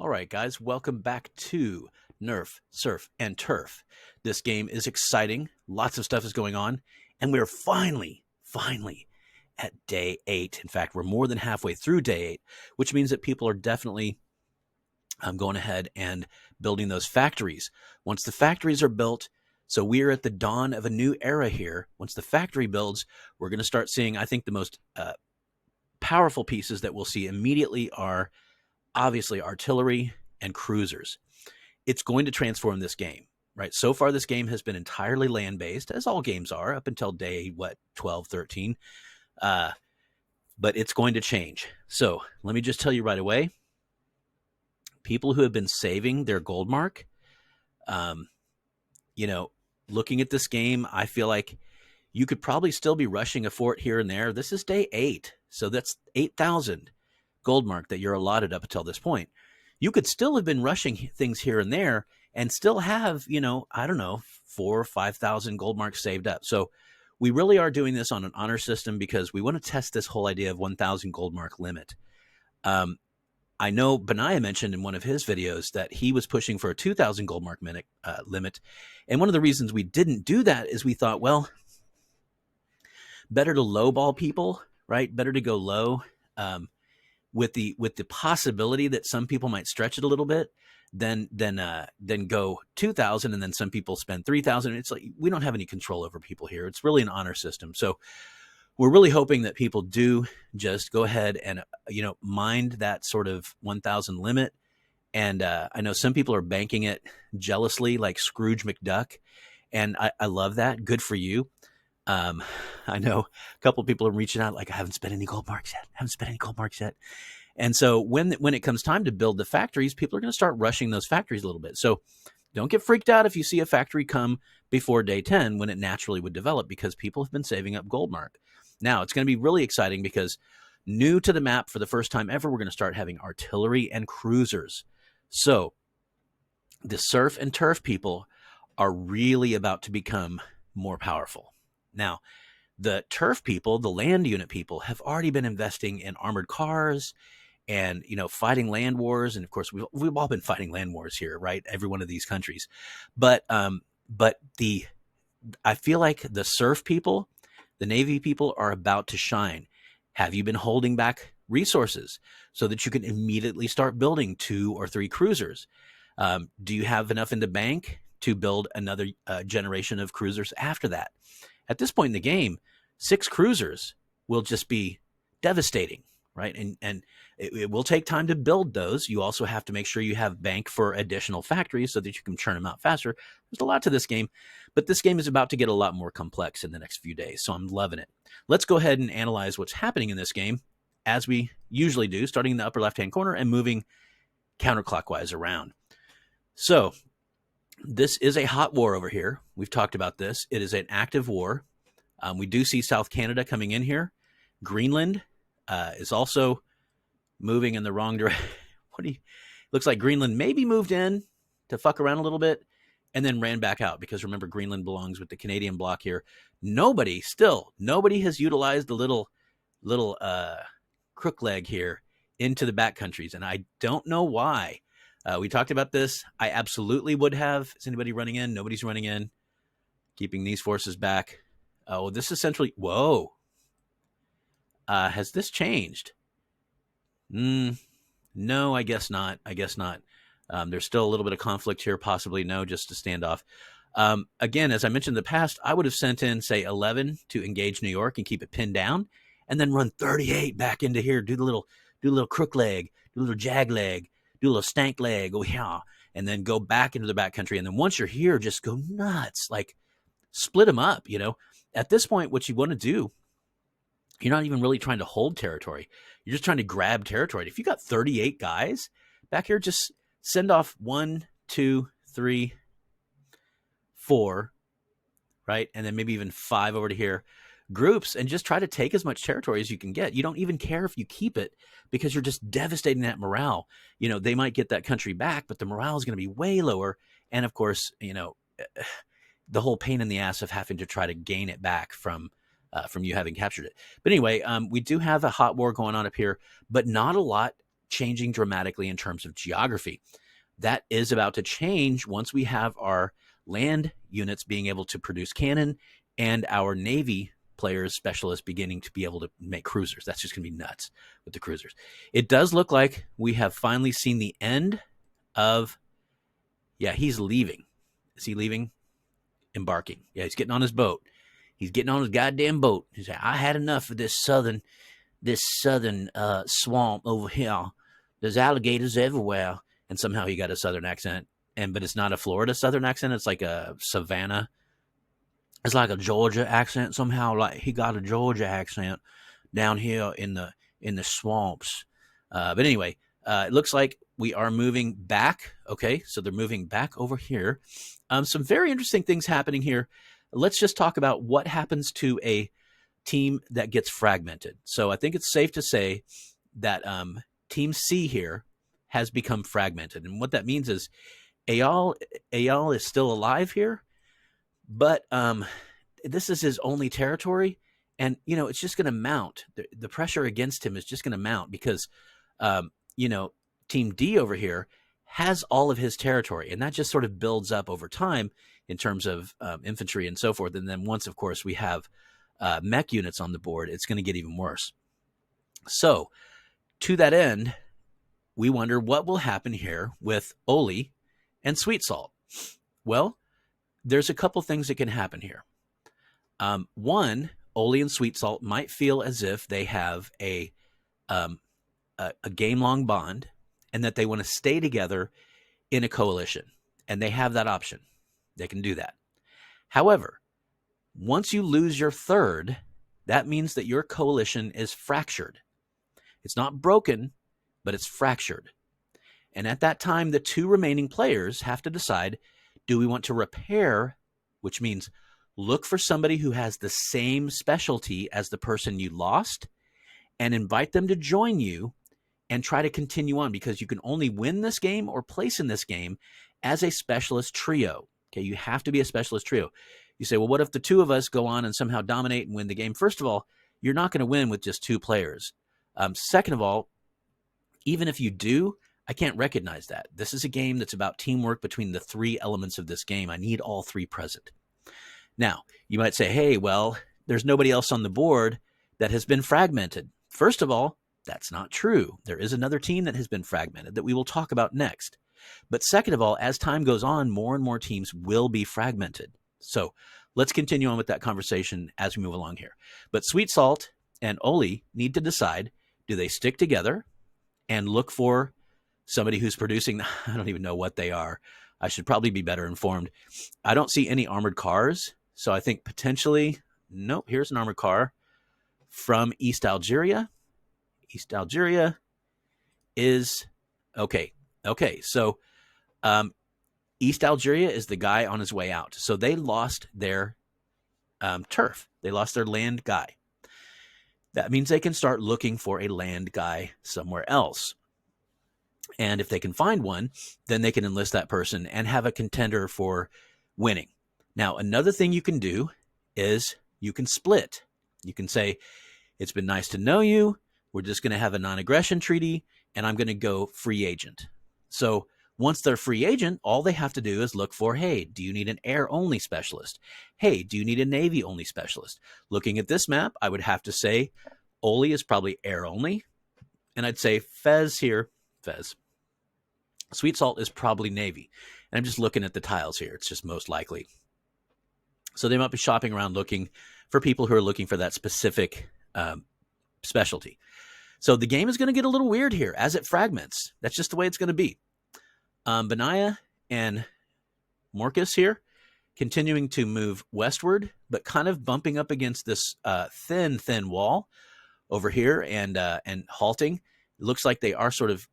All right, guys, welcome back to Nerf, Surf, and Turf. This game is exciting. Lots of stuff is going on. And we're finally at day 8. In fact, we're more than halfway through day 8, which means that people are definitely going ahead and building those factories. Once the factories are built, so we're at the dawn of a new era here. Once the factory builds, we're going to start seeing, I think, the most powerful pieces that we'll see immediately are obviously artillery and cruisers. It's going to transform this game, right? So far, this game has been entirely land-based, as all games are, up until day, 12, 13. But it's going to change. So let me just tell you right away, people who have been saving their gold mark, looking at this game, I feel like you could probably still be rushing a fort here and there. This is day 8, so that's 8,000 gold mark that you're allotted up until this point. You could still have been rushing things here and there and still have, 4,000 or 5,000 gold marks saved up. So we really are doing this on an honor system because we want to test this whole idea of 1,000 gold mark limit. I know Benaiah mentioned in one of his videos that he was pushing for a 2,000 gold mark limit. And one of the reasons we didn't do that is we thought, well, better to lowball people, right? Better to go low. With the possibility that some people might stretch it a little bit, then go 2,000, and then some people spend 3,000. It's like we don't have any control over people here. It's really an honor system. So we're really hoping that people do just go ahead and mind that sort of 1,000 limit. And I know some people are banking it jealously, like Scrooge McDuck, and I love that. Good for you. I know a couple of people are reaching out like, I haven't spent any gold marks yet. And so when it comes time to build the factories, people are going to start rushing those factories a little bit. So don't get freaked out if you see a factory come before day 10 when it naturally would develop, because people have been saving up gold mark. Now it's going to be really exciting because new to the map for the first time ever, we're going to start having artillery and cruisers. So the surf and turf people are really about to become more powerful. Now, the turf people, the land unit people, have already been investing in armored cars and, fighting land wars. And of course, we've all been fighting land wars here, right? Every one of these countries. But I feel like the surf people, the Navy people are about to shine. Have you been holding back resources so that you can immediately start building 2 or 3 cruisers? Do you have enough in the bank to build another generation of cruisers after that? At this point in the game, 6 cruisers will just be devastating, right? And it will take time to build those. You also have to make sure you have bank for additional factories so that you can churn them out faster. There's a lot to this game, but this game is about to get a lot more complex in the next few days, so I'm loving it. Let's go ahead and analyze what's happening in this game, as we usually do, starting in the upper left-hand corner and moving counterclockwise around. So this is a hot war over here. We've talked about this. It is an active war. We do see South Canada coming in here. Greenland is also moving in the wrong direction. Looks like Greenland maybe moved in to fuck around a little bit and then ran back out, because remember, Greenland belongs with the Canadian bloc here. Nobody has utilized the little crook leg here into the back countries, and I don't know why. We talked about this. I absolutely would have. Is anybody running in? Nobody's running in. Keeping these forces back. Oh, this is essentially... Whoa. Has this changed? No, I guess not. There's still a little bit of conflict here. Possibly no, just a standoff. Again, as I mentioned in the past, I would have sent in, say, 11 to engage New York and keep it pinned down, and then run 38 back into here. Do the little crook leg, do a little jag leg, do a little stank leg, oh yeah, and then go back into the backcountry. And then once you're here, just go nuts, like split them up. At this point, what you want to do, you're not even really trying to hold territory. You're just trying to grab territory. If you got 38 guys back here, just send off 1, 2, 3, 4, right? And then maybe even 5 over to here. Groups, and just try to take as much territory as you can get. You don't even care if you keep it, because you're just devastating that morale. They might get that country back, but the morale is going to be way lower. And of course, the whole pain in the ass of having to try to gain it back from you having captured it. But anyway, we do have a hot war going on up here, but not a lot changing dramatically in terms of geography. That is about to change once we have our land units being able to produce cannon and our Navy players, specialists, beginning to be able to make cruisers. That's just going to be nuts with the cruisers. It does look like we have finally seen the end of, yeah, he's leaving. Is he leaving? Embarking. Yeah, he's getting on his boat. He's getting on his goddamn boat. He's like, I had enough of this southern swamp over here. There's alligators everywhere. And somehow he got a southern accent. But it's not a Florida southern accent. It's like a Savannah. It's like a Georgia accent somehow. Like he got a Georgia accent down here in the swamps. But anyway, it looks like we are moving back. Okay, so they're moving back over here. Some very interesting things happening here. Let's just talk about what happens to a team that gets fragmented. So I think it's safe to say that Team C here has become fragmented. And what that means is Eyal is still alive here, but this is his only territory. And, it's just going to mount. The pressure against him is just going to mount because, Team D over here has all of his territory. And that just sort of builds up over time in terms of infantry and so forth. And then once, of course, we have mech units on the board, it's going to get even worse. So to that end, we wonder what will happen here with Oli and Sweet Salt. Well, there's a couple things that can happen here. One, Oli and Sweet Salt might feel as if they have a game-long bond and that they want to stay together in a coalition. And they have that option. They can do that. However, once you lose your third, that means that your coalition is fractured. It's not broken, but it's fractured. And at that time, the two remaining players have to decide, do we want to repair, which means look for somebody who has the same specialty as the person you lost and invite them to join you and try to continue on, because you can only win this game or place in this game as a specialist trio. Okay, you have to be a specialist trio. You say, well, what if the two of us go on and somehow dominate and win the game? First of all, you're not going to win with just two players. Second of all, even if you do, I can't recognize that. This is a game that's about teamwork between the three elements of this game. I need all three present. Now, you might say, hey, well, there's nobody else on the board that has been fragmented. First of all, that's not true. There is another team that has been fragmented that we will talk about next. But second of all, as time goes on, more and more teams will be fragmented. So let's continue on with that conversation as we move along here. But Sweet Salt and Oli need to decide, do they stick together and look for somebody who's producing, I don't even know what they are. I should probably be better informed. I don't see any armored cars. So I think potentially, nope, here's an armored car from East Algeria. East Algeria is, okay. So East Algeria is the guy on his way out. So they lost their turf. They lost their land guy. That means they can start looking for a land guy somewhere else. And if they can find one, then they can enlist that person and have a contender for winning. Now, another thing you can do is you can split. You can say, it's been nice to know you. We're just going to have a non-aggression treaty, and I'm going to go free agent. So once they're free agent, all they have to do is look for, hey, do you need an air-only specialist? Hey, do you need a Navy-only specialist? Looking at this map, I would have to say Oli is probably air-only, and I'd say Fez. Sweet Salt is probably Navy. And I'm just looking at the tiles here. It's just most likely. So they might be shopping around looking for people who are looking for that specific specialty. So the game is going to get a little weird here as it fragments. That's just the way it's going to be. Benaya and Morcus here continuing to move westward, but kind of bumping up against this thin wall over here and halting. It looks like they are sort of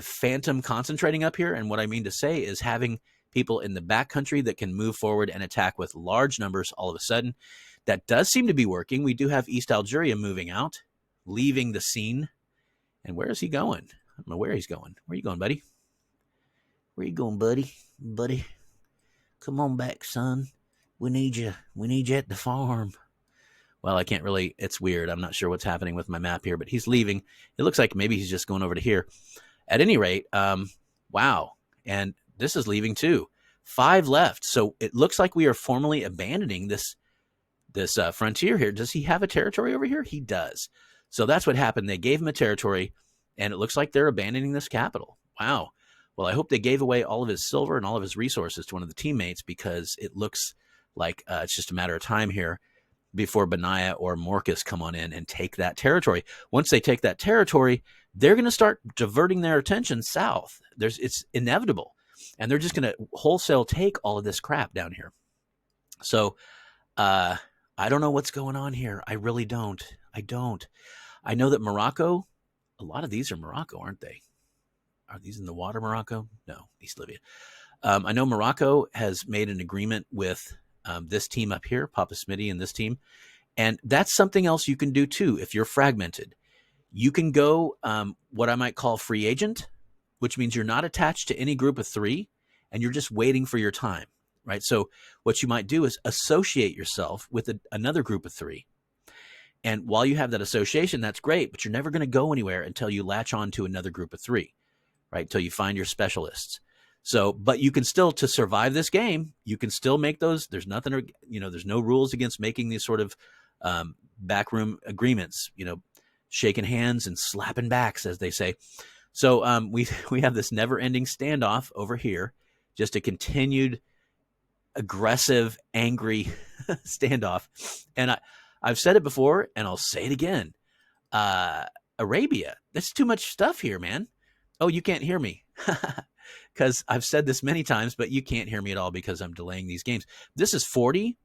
phantom concentrating up here. And what I mean to say is having people in the back country that can move forward and attack with large numbers all of a sudden. That does seem to be working. We do have East Algeria moving out, leaving the scene. And where is he going? I don't know where he's going. Where are you going, buddy? Where you going, buddy? Buddy, come on back, son. We need you. We need you at the farm. well, I can't really, it's weird. I'm not sure what's happening with my map here, but he's leaving. It looks like maybe he's just going over to here. At any rate, wow. And this is leaving too. 5 left. So it looks like we are formally abandoning this frontier here. Does he have a territory over here? He does. So that's what happened. They gave him a territory, and it looks like they're abandoning this capital. Wow. Well, I hope they gave away all of his silver and all of his resources to one of the teammates, because it looks like it's just a matter of time here before Benaiah or Morcus come on in and take that territory. Once they take that territory, they're going to start diverting their attention south. It's inevitable. And they're just going to wholesale take all of this crap down here. So I don't know what's going on here. I really don't. I don't. I know that Morocco, a lot of these are Morocco, aren't they? Are these in the water, Morocco? No, East Libya. I know Morocco has made an agreement with this team up here, Papa Smitty and this team. And that's something else you can do too if you're fragmented. You can go what I might call free agent, which means you're not attached to any group of 3 and you're just waiting for your time, right? So what you might do is associate yourself with another group of 3. And while you have that association, that's great, but you're never going to go anywhere until you latch on to another group of 3, right? Until you find your specialists. So, but you can still, to survive this game, you can still make those. There's nothing, there's no rules against making these sort of backroom agreements, shaking hands and slapping backs, as they say. So we have this never-ending standoff over here, just a continued aggressive, angry standoff. And I've said it before, and I'll say it again. Arabia, that's too much stuff here, man. Oh, you can't hear me. Because I've said this many times, but you can't hear me at all because I'm delaying these games. This is 40,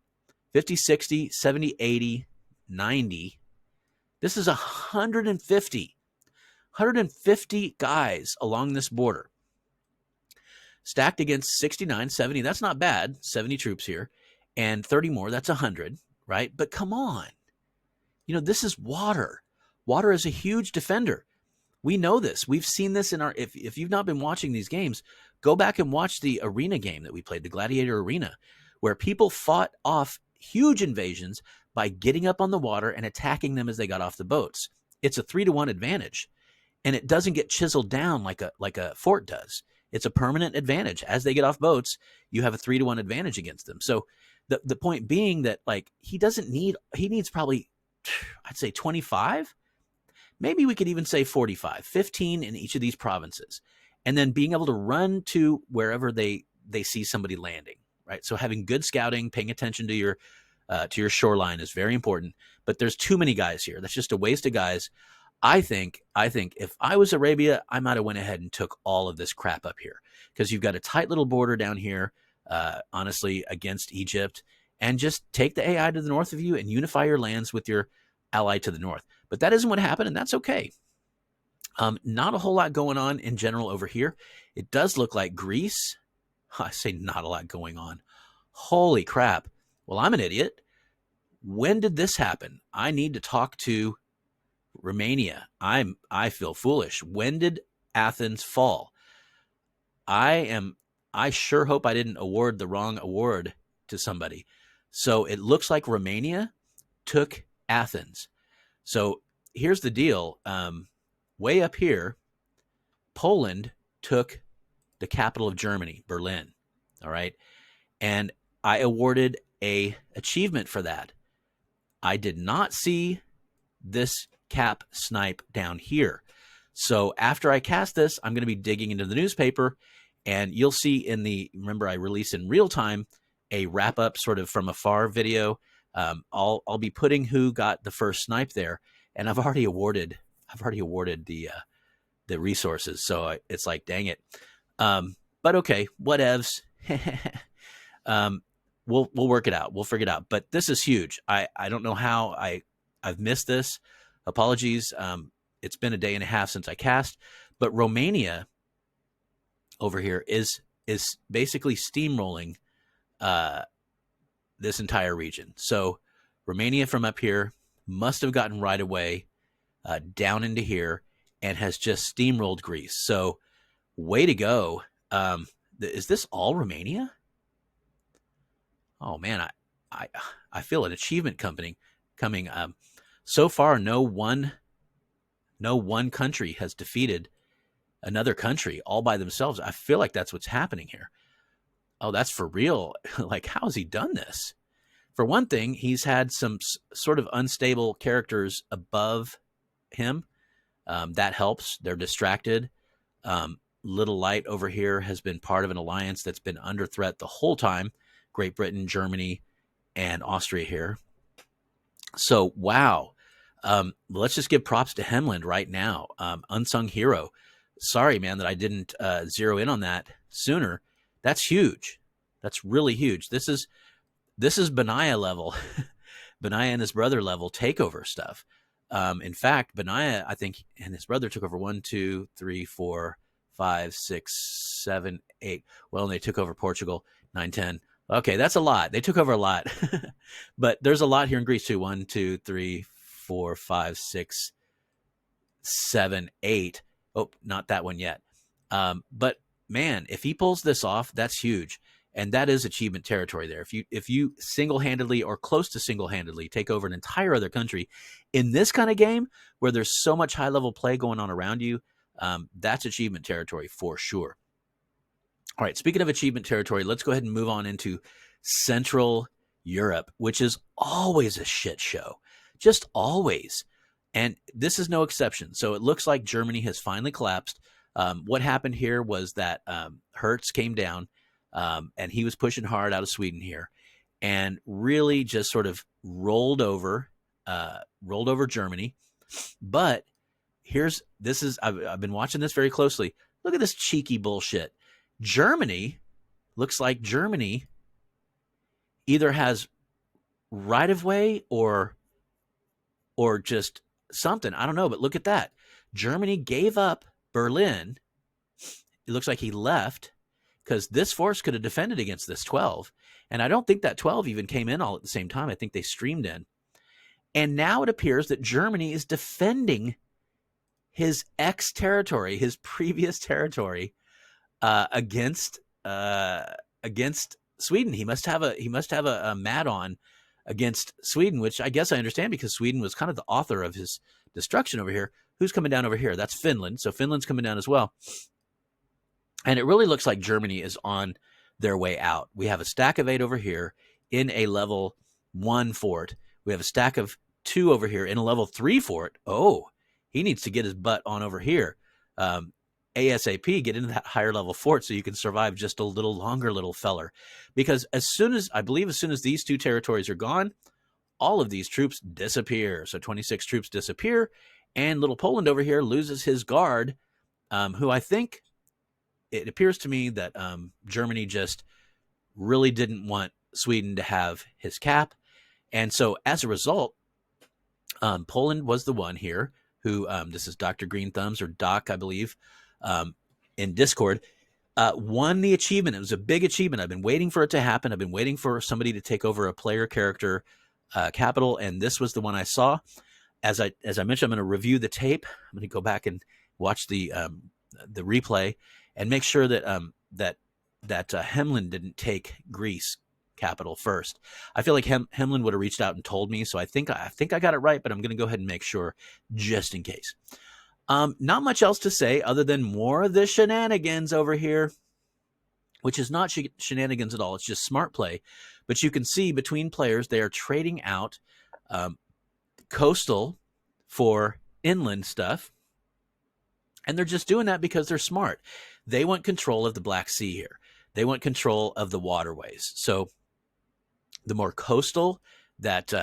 50, 60, 70, 80, 90. This is 150 guys along this border. Stacked against 69, 70. That's not bad. 70 troops here. And 30 more. That's 100, right? But come on. This is water. Water is a huge defender. We know this. We've seen this in if you've not been watching these games, go back and watch the arena game that we played, the Gladiator Arena, where people fought off huge invasions by getting up on the water and attacking them as they got off the boats. It's a 3-to-1 advantage, and it doesn't get chiseled down like a fort does. It's a permanent advantage. As they get off boats, you have a 3-to-1 advantage against them. So the point being that he needs probably, I'd say 25. Maybe we could even say 45, 15 in each of these provinces, and then being able to run to wherever they see somebody landing, right? So having good scouting, paying attention to your shoreline is very important. But there's too many guys here. That's just a waste of guys. I think if I was Arabia, I might have went ahead and took all of this crap up here, because you've got a tight little border down here, honestly, against Egypt, and just take the AI to the north of you and unify your lands with your ally to the north. But that isn't what happened, and that's okay. Not a whole lot going on in general over here. It does look like Greece. I say not a lot going on. Holy crap. Well, I'm an idiot. When did this happen? I need to talk to Romania. I feel foolish. When did Athens fall? I sure hope I didn't award the wrong award to somebody. So it looks like Romania took Athens. So here's the deal. Way up here, Poland took the capital of Germany, Berlin. All right. And I awarded a achievement for that. I did not see this cap snipe down here. So after I cast this, I'm going to be digging into the newspaper, and you'll see remember I release in real time a wrap up sort of from afar video. I'll be putting who got the first snipe there, and I've already awarded the resources. So it's like, dang it. But okay, whatevs. We'll work it out. We'll figure it out. But this is huge. I don't know how I've missed this. Apologies. It's been a day and a half since I cast, but Romania over here is basically steamrolling this entire region. So Romania from up here must have gotten right away down into here and has just steamrolled Greece. So way to go. Is this all Romania? Oh man, I feel an achievement coming. coming. So far, no one country has defeated another country all by themselves. I feel like that's what's happening here. Oh, that's for real. Like, how has he done this? For one thing, he's had some sort of unstable characters above him. That helps. They're distracted. Little Light over here has been part of an alliance that's been under threat the whole time. Great Britain, Germany, and Austria here. So, wow. Let's just give props to Hemland right now. Unsung hero. Sorry, man, that I didn't zero in on that sooner. That's huge. That's really huge. This is Benaiah level, Benaiah and his brother level takeover stuff. In fact, Benaiah, I think, and his brother took over 1, 2, 3, 4, 5, 6, 7, 8. Well, and they took over Portugal, 9, 10. Okay, that's a lot. They took over a lot. But there's a lot here in Greece too. 1, 2, 3, 4, 5, 6, 7, 8. Oh, not that one yet. But man, if he pulls this off, that's huge. And that is achievement territory there. If you single-handedly or close to single-handedly take over an entire other country in this kind of game where there's so much high-level play going on around you, that's achievement territory for sure. All right, speaking of achievement territory, let's go ahead and move on into Central Europe, which is always a shit show. Just always. And this is no exception. So it looks like Germany has finally collapsed. What happened here was that Hertz came down, and he was pushing hard out of Sweden here, and really just sort of rolled over Germany. But I've been watching this very closely. Look at this cheeky bullshit. Looks like Germany either has right of way or just something. I don't know, but look at that. Germany gave up Berlin. It looks like he left because this force could have defended against this 12. And I don't think that 12 even came in all at the same time. I think they streamed in. And now it appears that Germany is defending his ex-territory, his previous territory, against Sweden. He must have a mat on against Sweden, which I guess I understand because Sweden was kind of the author of his destruction over here. Who's coming down over here? That's Finland. So Finland's coming down as well. And it really looks like Germany is on their way out. We have a stack of 8 over here in a level 1 fort. We have a stack of 2 over here in a level 3 fort. Oh, he needs to get his butt on over here. ASAP, get into that higher level fort so you can survive just a little longer, little feller. Because as soon as these 2 territories are gone, all of these troops disappear. So 26 troops disappear, and little Poland over here loses his guard, who I think it appears to me that Germany just really didn't want Sweden to have his cap. And so as a result, Poland was the one here who, this is Dr. Green Thumbs, or Doc, I believe, in Discord, won the achievement. It was a big achievement. I've been waiting for it to happen. I've been waiting for somebody to take over a player character capital, and this was the one I saw. As I mentioned, I'm going to review the tape. I'm going to go back and watch the replay and make sure that Hemland didn't take Greece capital first. I feel like Hemland would have reached out and told me, so I think I got it right, but I'm going to go ahead and make sure just in case. Not much else to say other than more of the shenanigans over here, which is not shenanigans at all. It's just smart play. But you can see between players, they are trading out coastal for inland stuff. And they're just doing that because they're smart. They want control of the Black Sea here. They want control of the waterways. So the more coastal that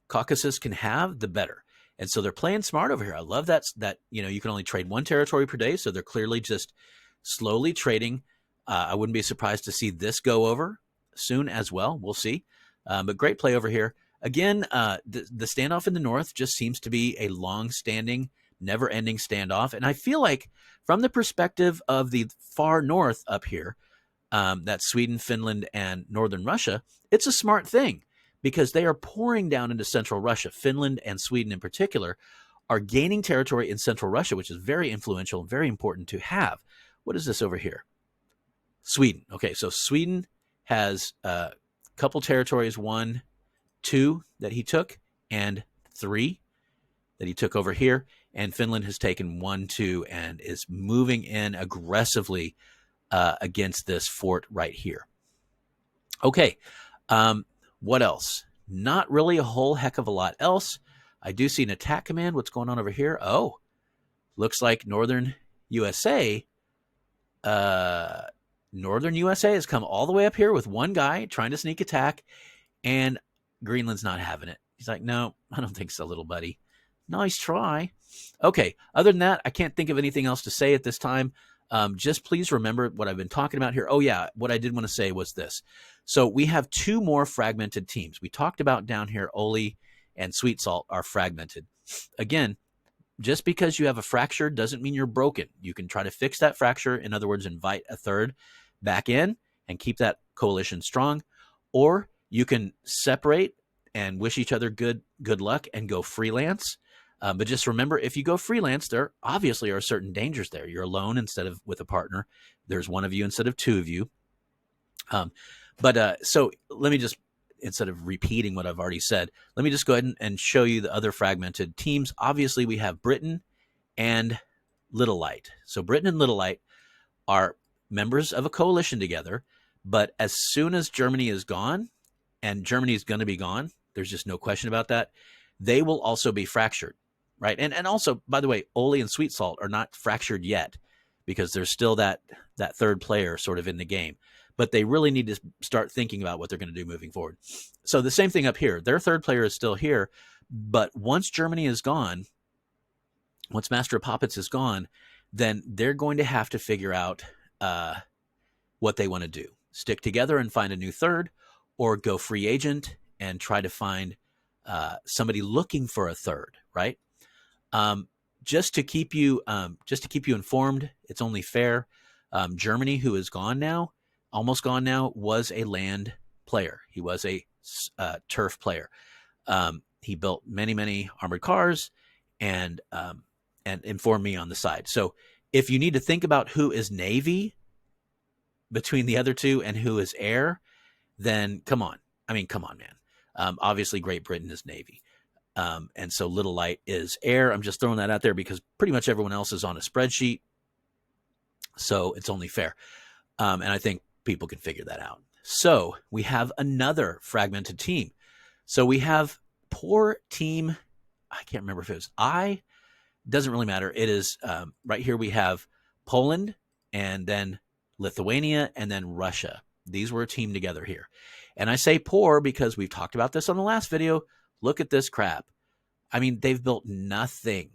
Caucasus can have, the better. And so they're playing smart over here. I love that you can only trade 1 territory per day. So they're clearly just slowly trading. I wouldn't be surprised to see this go over soon as well. We'll see. But great play over here. Again, the standoff in the north just seems to be a long-standing, never-ending standoff. And I feel like from the perspective of the far north up here, that's Sweden, Finland, and northern Russia, it's a smart thing because they are pouring down into central Russia. Finland and Sweden in particular are gaining territory in central Russia, which is very influential and very important to have. What is this over here? Sweden. Okay, so Sweden has a couple territories, 1, 2 that he took, and 3 that he took over here. And Finland has taken 1, 2, and is moving in aggressively against this fort right here. Okay, what else? Not really a whole heck of a lot else. I do see an attack command. What's going on over here? Oh, looks like Northern USA. Northern USA has come all the way up here with one guy trying to sneak attack, and Greenland's not having it. He's like, no, I don't think so, little buddy. Nice try. Okay, other than that, I can't think of anything else to say at this time. Just please remember what I've been talking about here. Oh, yeah, what I did want to say was this. So we have 2 more fragmented teams. We talked about down here, Oli and Sweet Salt are fragmented. Again, just because you have a fracture doesn't mean you're broken. You can try to fix that fracture. In other words, invite a third back in and keep that coalition strong. Or you can separate and wish each other good luck and go freelance. But just remember, if you go freelance, there obviously are certain dangers there. You're alone instead of with a partner. There's 1 of you instead of 2 of you. So let me just, instead of repeating what I've already said, let me just go ahead and show you the other fragmented teams. Obviously, we have Britain and Little Light. So Britain and Little Light are members of a coalition together. But as soon as Germany is gone, and Germany is going to be gone, there's just no question about that, they will also be fractured, right? And also, by the way, Oli and Sweet Salt are not fractured yet because there's still that third player sort of in the game. But they really need to start thinking about what they're going to do moving forward. So the same thing up here. Their third player is still here, but once Germany is gone, once Master of Puppets is gone, then they're going to have to figure out what they want to do. Stick together and find a new third, or go free agent and try to find somebody looking for a third, right? Just to keep you informed, it's only fair. Germany, who is gone now, almost gone now, was a land player. He was a turf player. He built many armored cars and informed me on the side. So if you need to think about who is Navy between the other 2 and who is air, then come on. I mean, come on, man. Obviously, Great Britain is Navy. And so Little Light is air. I'm just throwing that out there because pretty much everyone else is on a spreadsheet. So it's only fair. And I think people can figure that out. So we have another fragmented team. So we have poor team. I can't remember if it was doesn't really matter. It is right here. We have Poland and then Lithuania and then Russia. These were a team together here. And I say poor because we've talked about this on the last video. Look at this crap. I mean, they've built nothing.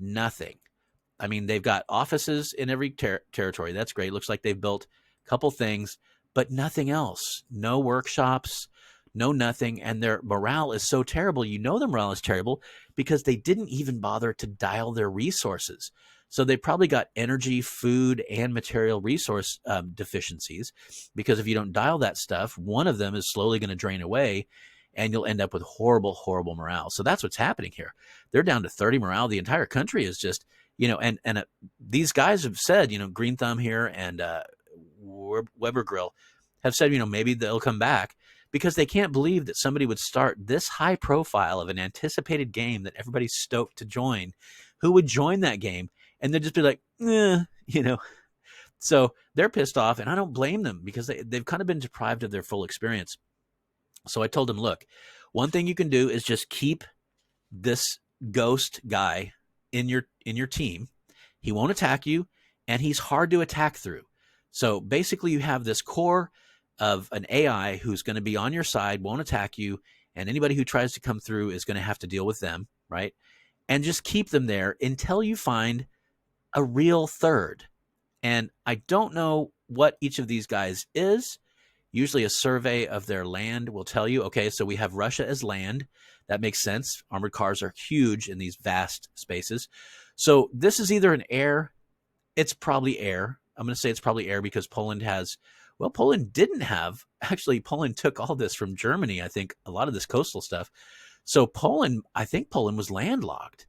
I mean, they've got offices in every territory. That's great. Looks like they've built a couple things, but nothing else. No workshops, no nothing. And their morale is so terrible. You know their morale is terrible because they didn't even bother to dial their resources. So they probably got energy, food, and material resource deficiencies, because if you don't dial that stuff, one of them is slowly going to drain away, and you'll end up with horrible morale. So that's what's happening here. They're down to 30 morale. The entire country is just, and these guys have said, Green Thumb here and Weber Grill have said, maybe they'll come back, because they can't believe that somebody would start this high profile of an anticipated game that everybody's stoked to join, who would join that game, and they'd just be like, So they're pissed off, and I don't blame them, because they've kind of been deprived of their full experience. So I told them, look, one thing you can do is just keep this ghost guy in your team. He won't attack you, and he's hard to attack through. So basically you have this core of an AI who's going to be on your side, won't attack you, and anybody who tries to come through is going to have to deal with them, right? And just keep them there until you find a real third. And I don't know what each of these guys is. Usually a survey of their land will tell you, okay, so we have Russia as land. That makes sense. Armored cars are huge in these vast spaces. So this is either an air. It's probably air. I'm going to say it's probably air because Poland didn't have, actually Poland took all this from Germany, I think, a lot of this coastal stuff. So I think Poland was landlocked.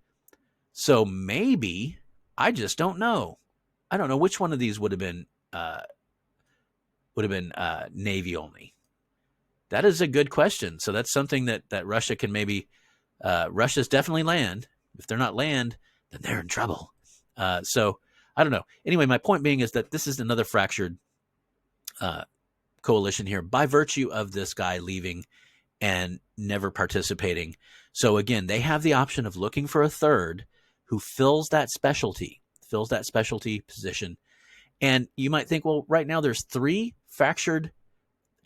So maybe, I just don't know. I don't know which one of these would have been Navy only. That is a good question. So that's something that Russia can maybe Russia's definitely land. If they're not land, then they're in trouble. So I don't know. Anyway, my point being is that this is another fractured uh, coalition here by virtue of this guy leaving and never participating. So again, they have the option of looking for a third who fills that specialty position. And you might think, well, right now there's 3 fractured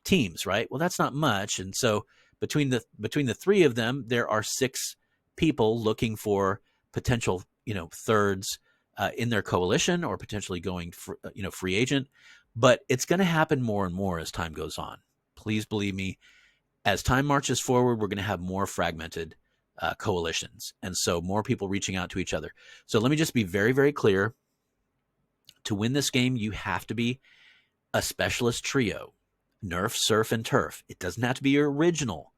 teams, right? Well, that's not much. And so between the 3 of them, there are 6 people looking for potential, thirds in their coalition, or potentially going for, free agent. But it's going to happen more and more as time goes on. Please believe me, as time marches forward, we're going to have more fragmented coalitions. And so more people reaching out to each other. So let me just be very, very clear. To win this game, you have to be a specialist trio. Nerf, surf, and turf. It doesn't have to be your original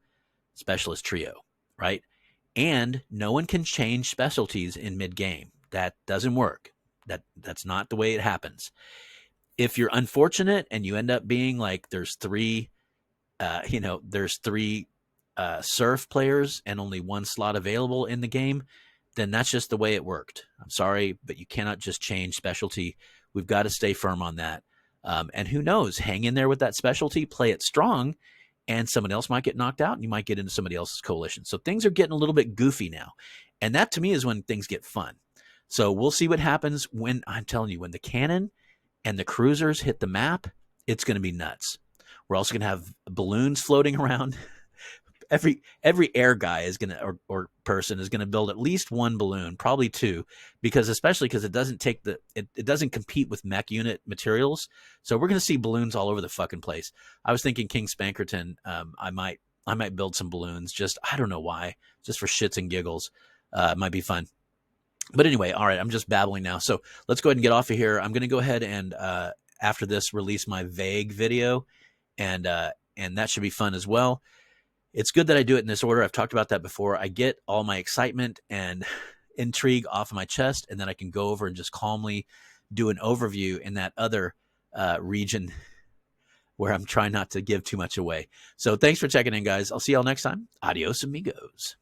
specialist trio, right? And no one can change specialties in mid-game. That doesn't work. That's not the way it happens. If you're unfortunate and you end up being like there's 3 surf players and only 1 slot available in the game, then that's just the way it worked. I'm sorry, but you cannot just change specialty. We've got to stay firm on that. And who knows, hang in there with that specialty, play it strong, and someone else might get knocked out and you might get into somebody else's coalition. So things are getting a little bit goofy now. And that to me is when things get fun. So we'll see what happens when, I'm telling you, when the cannon and the cruisers hit the map, it's going to be nuts. We're also going to have balloons floating around. Every air guy is going to, or person is going to build at least 1 balloon, probably 2, especially because it doesn't take it doesn't compete with mech unit materials. So we're going to see balloons all over the fucking place. I was thinking King Spankerton, I might build some balloons, just, I don't know why, just for shits and giggles. It might be fun. But anyway, all right, I'm just babbling now. So let's go ahead and get off of here. I'm going to go ahead and after this release my vague video, and that should be fun as well. It's good that I do it in this order. I've talked about that before. I get all my excitement and intrigue off of my chest, and then I can go over and just calmly do an overview in that other region where I'm trying not to give too much away. So thanks for checking in, guys. I'll see y'all next time. Adios, amigos.